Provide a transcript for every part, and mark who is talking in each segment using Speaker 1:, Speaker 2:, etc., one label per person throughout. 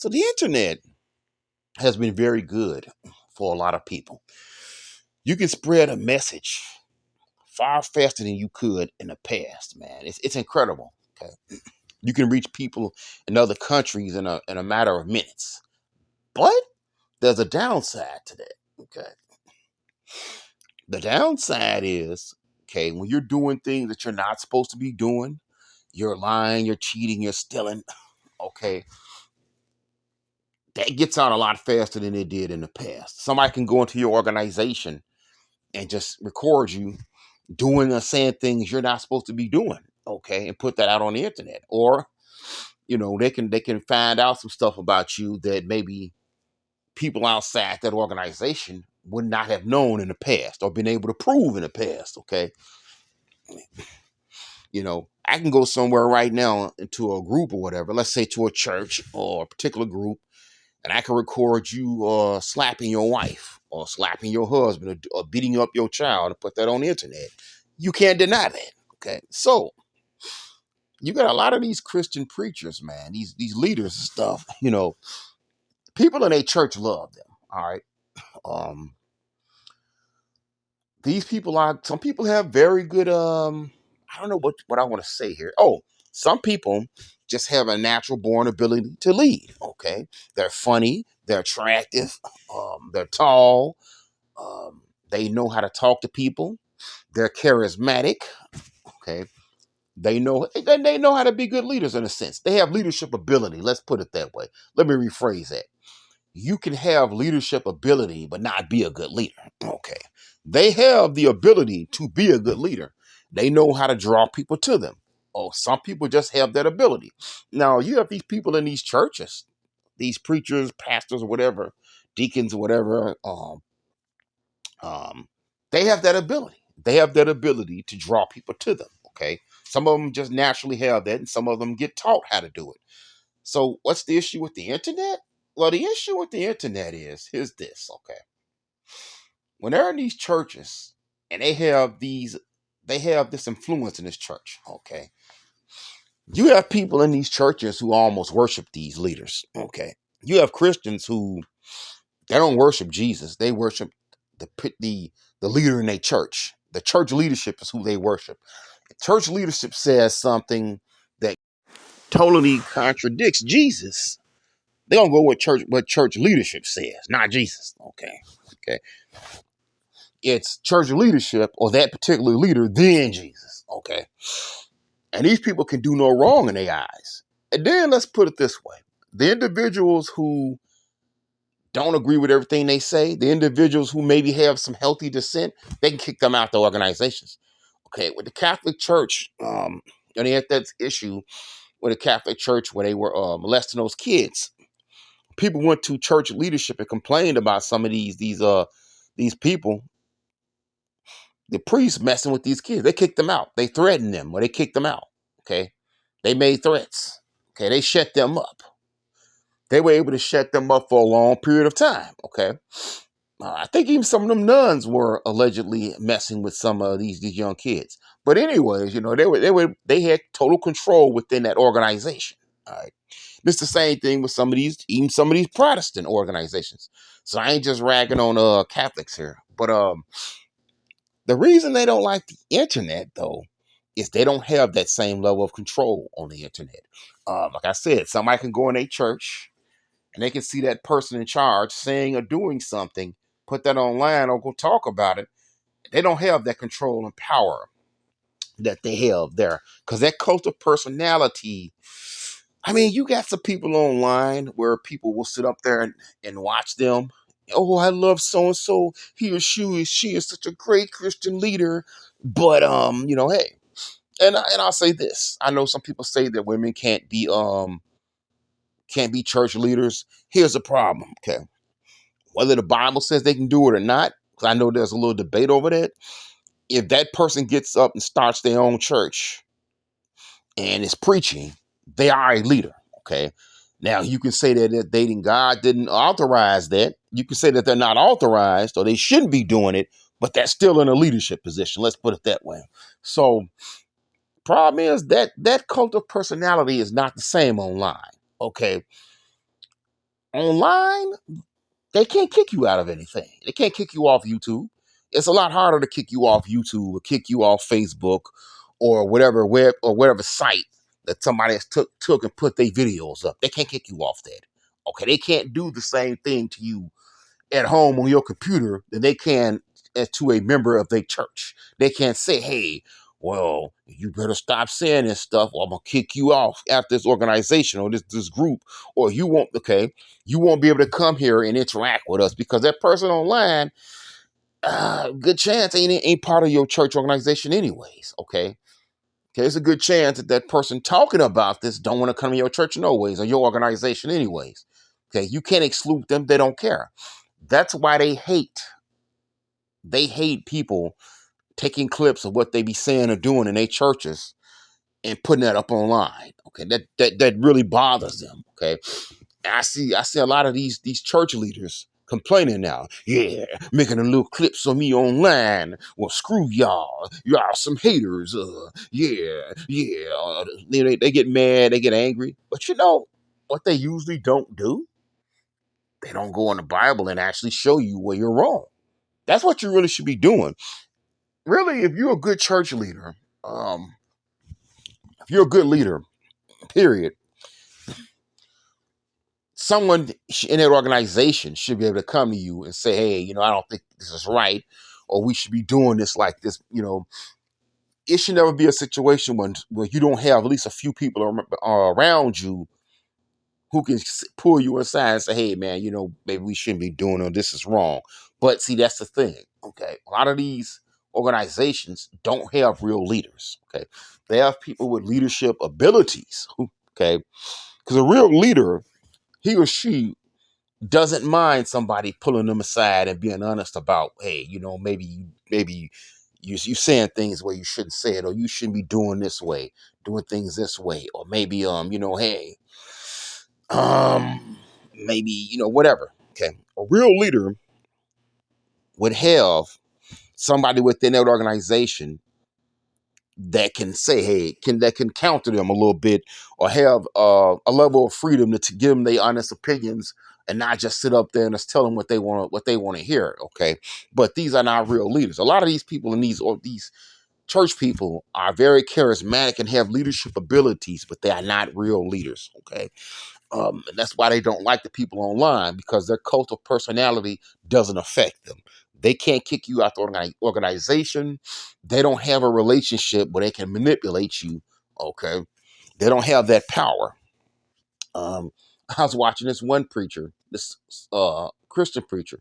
Speaker 1: So the internet has been very good for a lot of people. You can spread a message far faster than you could in the past, man. It's incredible. Okay. You can reach people in other countries in a matter of minutes. But there's a downside to that. Okay. The downside is, okay, when you're doing things that you're not supposed to be doing, you're lying, you're cheating, you're stealing, okay, that gets out a lot faster than it did in the past. Somebody can go into your organization and just record you doing or saying things you're not supposed to be doing, okay, and put that out on the internet. Or, they can find out some stuff about you that maybe people outside that organization would not have known in the past or been able to prove in the past, okay? I can go somewhere right now into a group or whatever, let's say to a church or a particular group, and I can record you slapping your wife or slapping your husband or beating up your child and put that on the internet. You can't deny that. Okay. So you got a lot of these Christian preachers, man, these leaders and stuff, people in a church love them. All right. Um, these people are some people have very good I don't know what I want to say here. Oh, some people just have a natural born ability to lead. Okay. They're funny, they're attractive, they're tall, they know how to talk to people, they're charismatic. Okay. They know how to be good leaders in a sense. They have leadership ability. Let's put it that way. Let me rephrase that. You can have leadership ability but not be a good leader. Okay. They have the ability to be a good leader. They know how to draw people to them. Oh, some people just have that ability. Now, you have these people in these churches, these preachers, pastors, or whatever, deacons, or whatever. Um, they have that ability. They have that ability to draw people to them. Okay. Some of them just naturally have that, and some of them get taught how to do it. So, what's the issue with the internet? Well, the issue with the internet here's this, okay. When they're in these churches and they have this influence in this church, okay. You have people in these churches who almost worship these leaders, okay. You have Christians who they don't worship Jesus, they worship the the leader in their church. The church leadership is who they worship. Church leadership says something that totally contradicts Jesus. They're gonna go with what church leadership says, not Jesus. Okay. Okay. It's church leadership or that particular leader, then Jesus. Okay. And these people can do no wrong in their eyes. And then let's put it this way. The individuals who don't agree with everything they say, the individuals who maybe have some healthy dissent, they can kick them out the organizations. Okay, with the Catholic Church, and they had that issue with the Catholic Church where they were molesting those kids. People went to church leadership and complained about some of these people, the priests messing with these kids. They kicked them out. They threatened them or they kicked them out. Okay, they made threats. Okay, they shut them up. They were able to shut them up for a long period of time. Okay, I think even some of them nuns were allegedly messing with some of these young kids. But anyways, they had total control within that organization. All right. It's the same thing with even some of these Protestant organizations. So I ain't just ragging on Catholics here. But the reason they don't like the internet though is they don't have that same level of control on the internet. Like I said, somebody can go in a church and they can see that person in charge saying or doing something, put that online or go talk about it. They don't have that control and power that they have there because that cult of personality. I mean, you got some people online where people will sit up there and watch them. Oh, I love so and so. He or she is such a great Christian leader. But hey, and I'll say this. I know some people say that women can't be church leaders. Here's the problem, okay? Whether the Bible says they can do it or not, because I know there's a little debate over that. If that person gets up and starts their own church and is preaching, they are a leader. Okay. Now you can say that dating God didn't authorize that. You can say that they're not authorized or they shouldn't be doing it, but that's still in a leadership position. Let's put it that way. So problem is that cult of personality is not the same online. Okay. Online, they can't kick you out of anything. They can't kick you off YouTube. It's a lot harder to kick you off YouTube or kick you off Facebook or whatever web or whatever site that somebody has took and put their videos up. They can't kick you off that. Okay, they can't do the same thing to you at home on your computer than they can as to a member of their church. They can't say, hey, well, you better stop saying this stuff or I'm gonna kick you off at this organization or this group, or you won't be able to come here and interact with us because that person online, good chance ain't part of your church organization anyways. Okay. Okay, there's a good chance that that person talking about this don't want to come to your church no ways or your organization anyways. Okay, you can't exclude them. They don't care. That's why they hate. They hate people taking clips of what they be saying or doing in their churches and putting that up online. Okay, that really bothers them. Okay, and I see a lot of these church leaders complaining now. Yeah, making a little clips of me online. Well, screw y'all. Y'all some haters. Yeah. They get mad. They get angry. But you know what they usually don't do? They don't go in the Bible and actually show you where you're wrong. That's what you really should be doing. Really, if you're a good church leader, if you're a good leader, period, someone in that organization should be able to come to you and say, hey, I don't think this is right, or we should be doing this like this. It should never be a situation where you don't have at least a few people around you who can pull you aside and say, hey, man, maybe we shouldn't be doing it. This is wrong. But see, that's the thing. Okay. A lot of these organizations don't have real leaders. Okay. They have people with leadership abilities. Okay. Because a real leader, he or she doesn't mind somebody pulling them aside and being honest about, hey, maybe you saying things where you shouldn't say it, or you shouldn't be doing this way, doing things this way, or maybe hey, maybe whatever. Okay, a real leader would have somebody within that organization that can say, hey, that can counter them a little bit, or have a level of freedom to give them their honest opinions and not just sit up there and just tell them what they want to hear. Okay, but these are not real leaders. A lot of these people in these church people are very charismatic and have leadership abilities, but they are not real leaders. Okay, and that's why they don't like the people online, because their cult of personality doesn't affect them. They can't kick you out the organization. They don't have a relationship where they can manipulate you. Okay. They don't have that power. Um, I was watching this one preacher, this Christian preacher,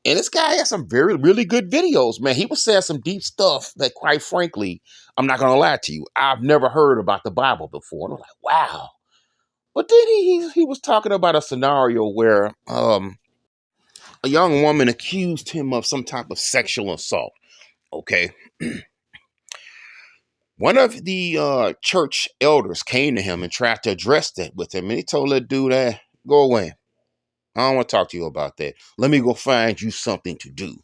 Speaker 1: and this guy had some really good videos, man. He was saying some deep stuff that, quite frankly, I'm not going to lie to you, I've never heard about the Bible before. And I'm like, wow. But then he was talking about a scenario where a young woman accused him of some type of sexual assault. Okay, one of the church elders came to him and tried to address that with him, and he told that dude, "Go away. I don't want to talk to you about that. Let me go find you something to do."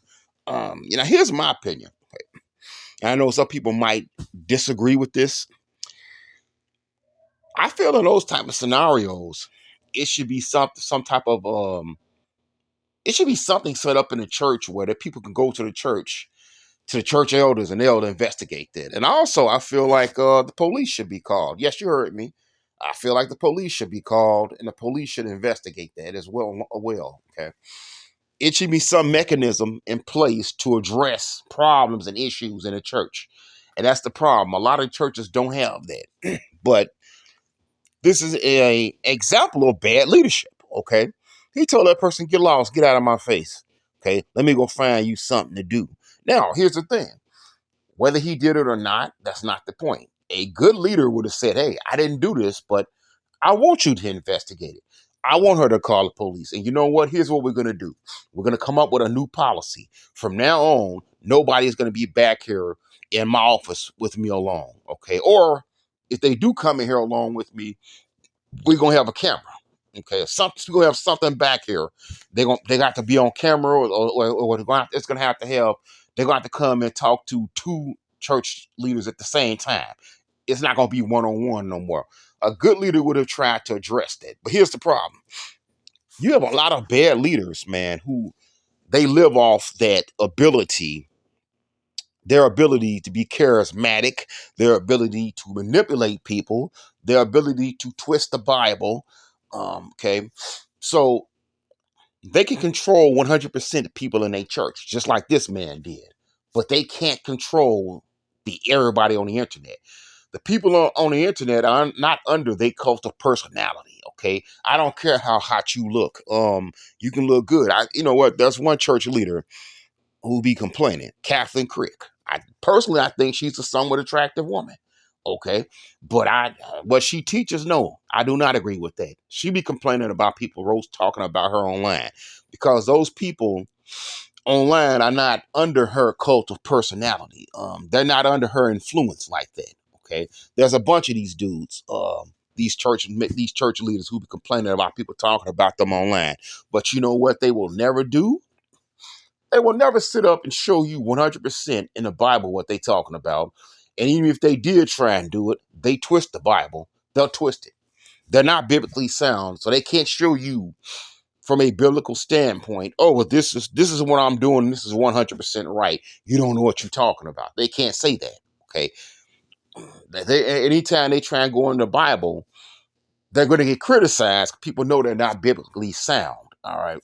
Speaker 1: Here's my opinion. I know some people might disagree with this. I feel in those type of scenarios, it should be some type of it should be something set up in the church where the people can go to the church elders, and they'll investigate that. And also, I feel like the police should be called. Yes, you heard me. I feel like the police should be called, and the police should investigate that as well. Okay. It should be some mechanism in place to address problems and issues in a church. And that's the problem. A lot of churches don't have that. But this is a example of bad leadership. Okay. He told that person, get lost, get out of my face. Okay. Let me go find you something to do. Now, here's the thing. Whether he did it or not, that's not the point. A good leader would have said, hey, I didn't do this, but I want you to investigate it. I want her to call the police. And you know what? Here's what we're going to do. We're going to come up with a new policy. From now on, nobody's going to be back here in my office with me alone. Okay. Or if they do come in here along with me, we're gonna have a camera. Okay, we're gonna have something back here. They got to be on camera, or it's gonna have to have. They're gonna have to come and talk to two church leaders at the same time. It's not gonna be one on one no more. A good leader would have tried to address that, but here's the problem: You have a lot of bad leaders, man, who they live off that ability, their ability to be charismatic, their ability to manipulate people, their ability to twist the Bible. Okay. So they can control 100% of people in a church, just like this man did. But they can't control the everybody on the internet. The people on the internet are not under their cult of personality. Okay, I don't care how hot you look. You can look good. You know what? There's one church leader who be complaining, Kathleen Crick. I think she's a somewhat attractive woman. Okay, but what she teaches, no, I do not agree with that. She be complaining about people roast talking about her online because those people online are not under her cult of personality. They're not under her influence like that. Okay, there's a bunch of these dudes, these church leaders who be complaining about people talking about them online. But you know what? They will never do. They will never sit up and show you 100% in the Bible what they talking about. And even if they did try and do it, they twist the Bible. They'll twist it. They're not biblically sound, so they can't show you from a biblical standpoint, oh, well, this is what I'm doing. This is 100% right. You don't know what you're talking about. They can't say that. Okay. Anytime they try and go in the Bible, they're going to get criticized. People know they're not biblically sound. All right.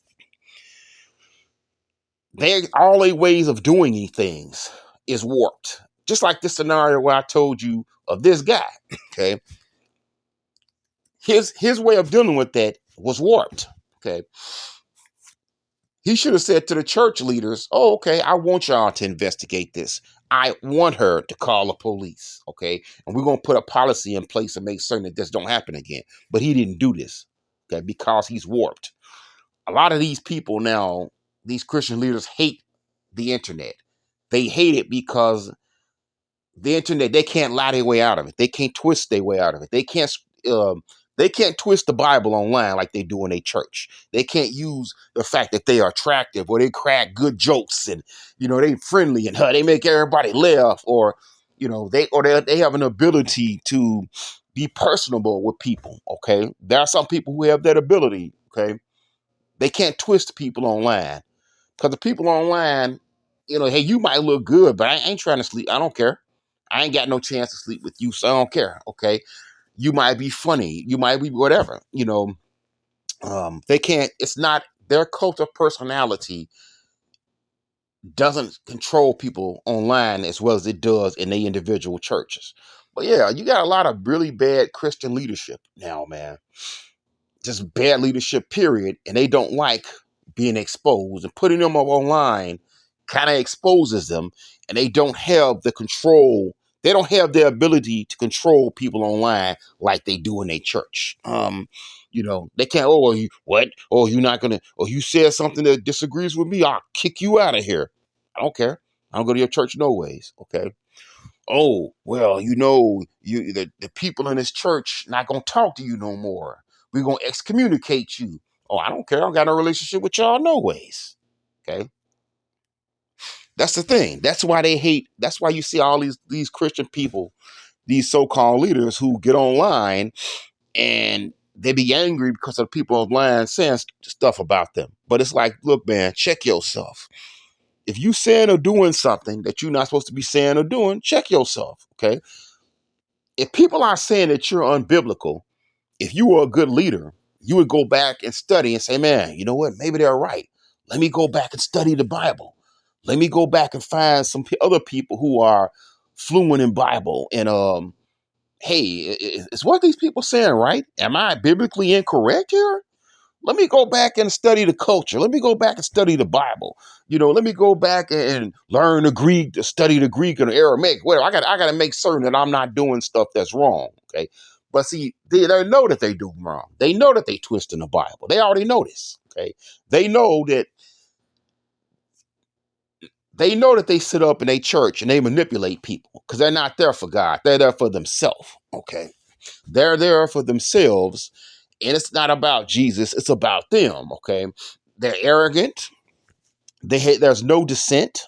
Speaker 1: All their ways of doing things is warped. Just like this scenario where I told you of this guy. Okay. His way of dealing with that was warped. Okay. He should have said to the church leaders, oh, okay, I want y'all to investigate this. I want her to call the police, okay? And we're going to put a policy in place to make certain that this don't happen again. But he didn't do this, okay, because he's warped. A lot of these people now, these Christian leaders hate the internet. They hate it because the internet, they can't lie their way out of it. They can't twist their way out of it. Um, they can't twist the Bible online like they do in a church. They can't use the fact that they are attractive or they crack good jokes and they friendly and they make everybody laugh or they have an ability to be personable with people. Okay, there are some people who have that ability. Okay, they can't twist people online. Because the people online, hey, you might look good, but I ain't trying to sleep. I don't care. I ain't got no chance to sleep with you, so I don't care. Okay. You might be funny. You might be whatever. They can't, it's not their cult of personality doesn't control people online as well as it does in their individual churches. But yeah, you got a lot of really bad Christian leadership now, man, just bad leadership, period. And they don't like being exposed, and putting them up online kind of exposes them, and they don't have the control. They don't have the ability to control people online like they do in a church. They can't, oh, you what? Oh, you're not gonna, oh, you said something that disagrees with me, I'll kick you out of here. I don't care. I don't go to your church no ways. Okay. Oh, well, the people in this church not gonna talk to you no more. We're gonna excommunicate you. Oh, I don't care. I don't got no relationship with y'all no ways. Okay. That's the thing. That's why they hate. That's why you see all these Christian people, these so-called leaders who get online and they be angry because of people online saying stuff about them. But it's like, look, man, check yourself. If you saying or doing something that you're not supposed to be saying or doing, check yourself. Okay. If people are saying that you're unbiblical, if you were a good leader, you would go back and study and say, man, you know what? Maybe they're right. Let me go back and study the Bible. Let me go back and find some other people who are fluent in Bible. And hey, is what these people saying right? Am I biblically incorrect here? Let me go back and study the culture. Let me go back and study the Bible. Let me go back and learn the Greek, to study the Greek and the Aramaic. Well, I got to make certain that I'm not doing stuff that's wrong. Okay. But see, they know that they do wrong. They know that they twist in the Bible. They already know this. Okay. They know that they sit up in a church and they manipulate people because they're not there for God. They're there for themselves. Okay. They're there for themselves. And it's not about Jesus. It's about them. Okay. They're arrogant. There's no dissent.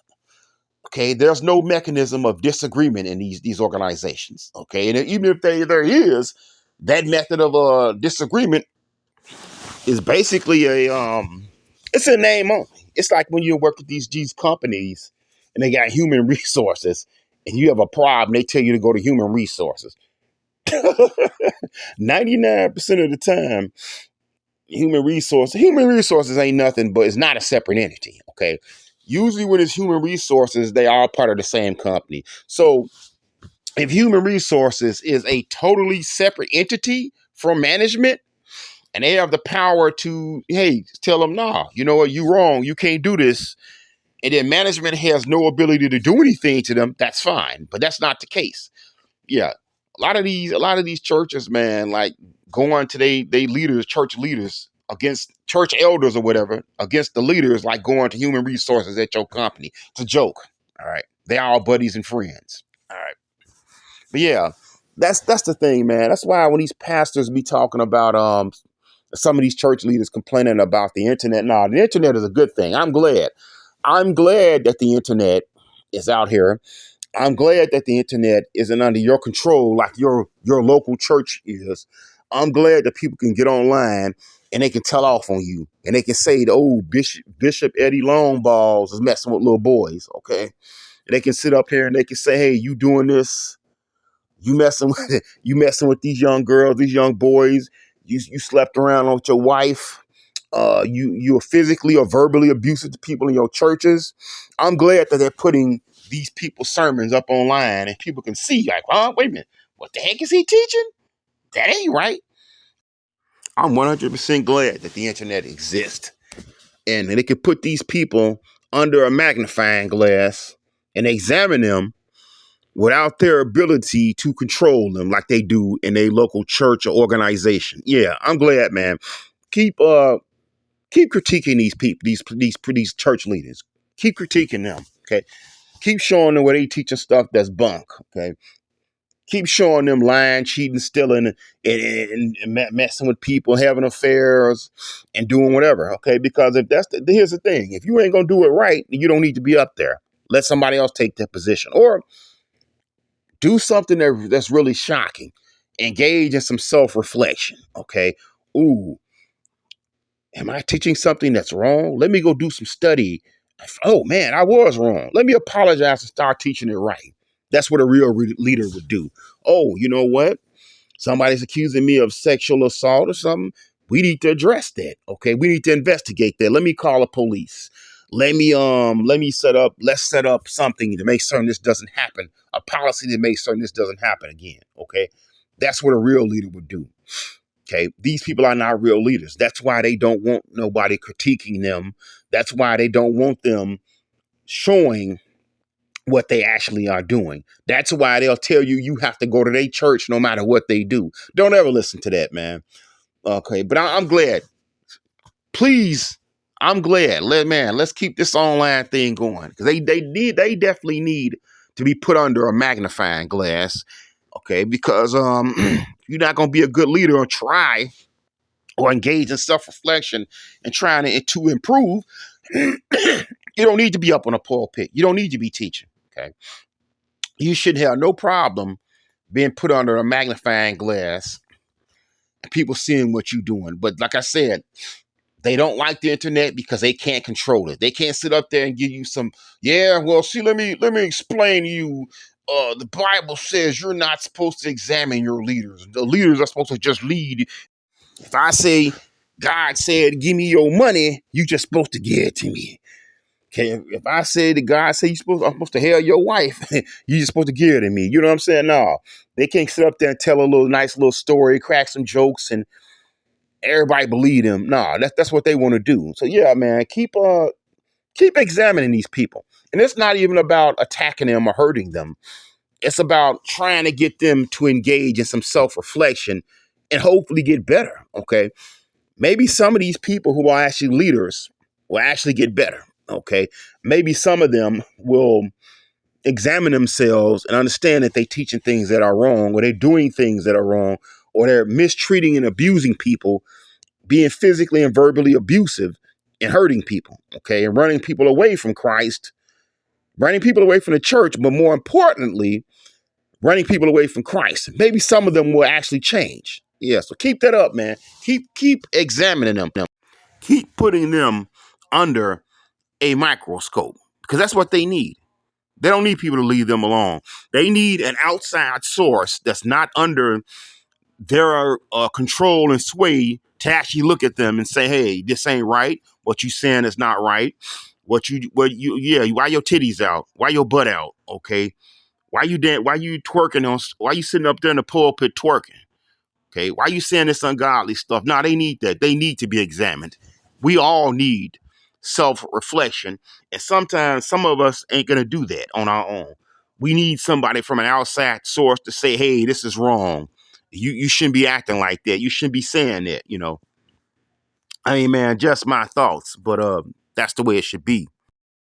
Speaker 1: Okay. There's no mechanism of disagreement in these organizations. Okay. And even if there is, that method of disagreement It's basically it's a name only. It's like when you work with these companies and they got human resources and you have a problem, they tell you to go to human resources. 99% of the time, human resources ain't nothing, but it's not a separate entity. Okay. Usually when it's human resources, they are part of the same company. So if human resources is a totally separate entity from management, and they have the power to, hey, tell them, nah, you know what, you wrong, you can't do this, and then management has no ability to do anything to them, that's fine. But that's not the case. Yeah. A lot of these churches, man, like going to they leaders, church leaders, against church elders or whatever, against the leaders, like going to human resources at your company. It's a joke. All right. They are all buddies and friends. All right. But yeah, that's the thing, man. That's why when these pastors be talking about some of these church leaders complaining about the internet. No, the internet is a good thing. I'm glad. I'm glad that the internet is out here. I'm glad that the internet isn't under your control like your local church is. I'm glad that people can get online and they can tell off on you and they can say, "Oh, Bishop Eddie Longballs is messing with little boys." Okay, and they can sit up here and they can say, "Hey, you doing this? You messing with these young girls, these young boys. You slept around with your wife. You're physically or verbally abusive to people in your churches." I'm glad that they're putting these people's sermons up online and people can see, like, oh, wait a minute, what the heck is he teaching? That ain't right. I'm 100% glad that the internet exists and they can put these people under a magnifying glass and examine them without their ability to control them like they do in a local church or organization. Yeah, I'm glad, man. Keep critiquing these people, these church leaders. Keep critiquing them. Okay. Keep showing them where they teaching stuff that's bunk. Okay. Keep showing them lying, cheating, stealing, and messing with people, having affairs, and doing whatever. Okay, because if here's the thing: if you ain't gonna do it right, you don't need to be up there. Let somebody else take that position, or do something that's really shocking. Engage in some self-reflection. Okay. Ooh, am I teaching something that's wrong? Let me go do some study. Oh man, I was wrong. Let me apologize and start teaching it right. That's what a real leader would do. Oh, you know what? Somebody's accusing me of sexual assault or something. We need to address that. Okay. We need to investigate that. Let me call the police. Let's set up something to make certain this doesn't happen. A policy to make certain this doesn't happen again. Okay. That's what a real leader would do. Okay. These people are not real leaders. That's why they don't want nobody critiquing them. That's why they don't want them showing what they actually are doing. That's why they'll tell you you have to go to their church no matter what they do. Don't ever listen to that, man. Okay. But I'm glad. Please, I'm glad. Let's keep this online thing going. Because they definitely need to be put under a magnifying glass. Okay, because you're not gonna be a good leader or try or engage in self-reflection and trying to improve, you don't need to be up on a pulpit. You don't need to be teaching. Okay. You should have no problem being put under a magnifying glass and people seeing what you're doing. But like I said, they don't like the internet because they can't control it. They can't sit up there and give you some, yeah, well, see, let me explain to you. The Bible says you're not supposed to examine your leaders. The leaders are supposed to just lead. If I say God said, give me your money, you just supposed to give it to me. Okay, if I say that God said I'm supposed to hell your wife, you just supposed to give it to me. You know what I'm saying? No, they can't sit up there and tell a nice little story, crack some jokes, and everybody believe them. No, that's what they want to do. So yeah, man, keep examining these people, and it's not even about attacking them or hurting them. It's about trying to get them to engage in some self reflection and hopefully get better. Okay, maybe some of these people who are actually leaders will actually get better. Okay. Maybe some of them will examine themselves and understand that they're teaching things that are wrong, or they're doing things that are wrong, or they're mistreating and abusing people, being physically and verbally abusive and hurting people. Okay. And running people away from Christ, running people away from the church, but more importantly, running people away from Christ. Maybe some of them will actually change. Yeah, so keep that up, man. Keep examining them. Keep putting them under a microscope because that's what they need. They don't need people to leave them alone. They need an outside source that's not under their control and sway to actually look at them and say, "Hey, this ain't right. What you saying is not right. Yeah, why your titties out? Why your butt out? Okay, why you Why you twerking on? Why you sitting up there in the pulpit twerking? Okay, why you saying this ungodly stuff? No, they need that. They need to be examined. We all need self-reflection. And sometimes some of us ain't gonna do that on our own. We need somebody from an outside source to say, hey, this is wrong. You shouldn't be acting like that. You shouldn't be saying that, you know. I mean, man, just my thoughts, but that's the way it should be.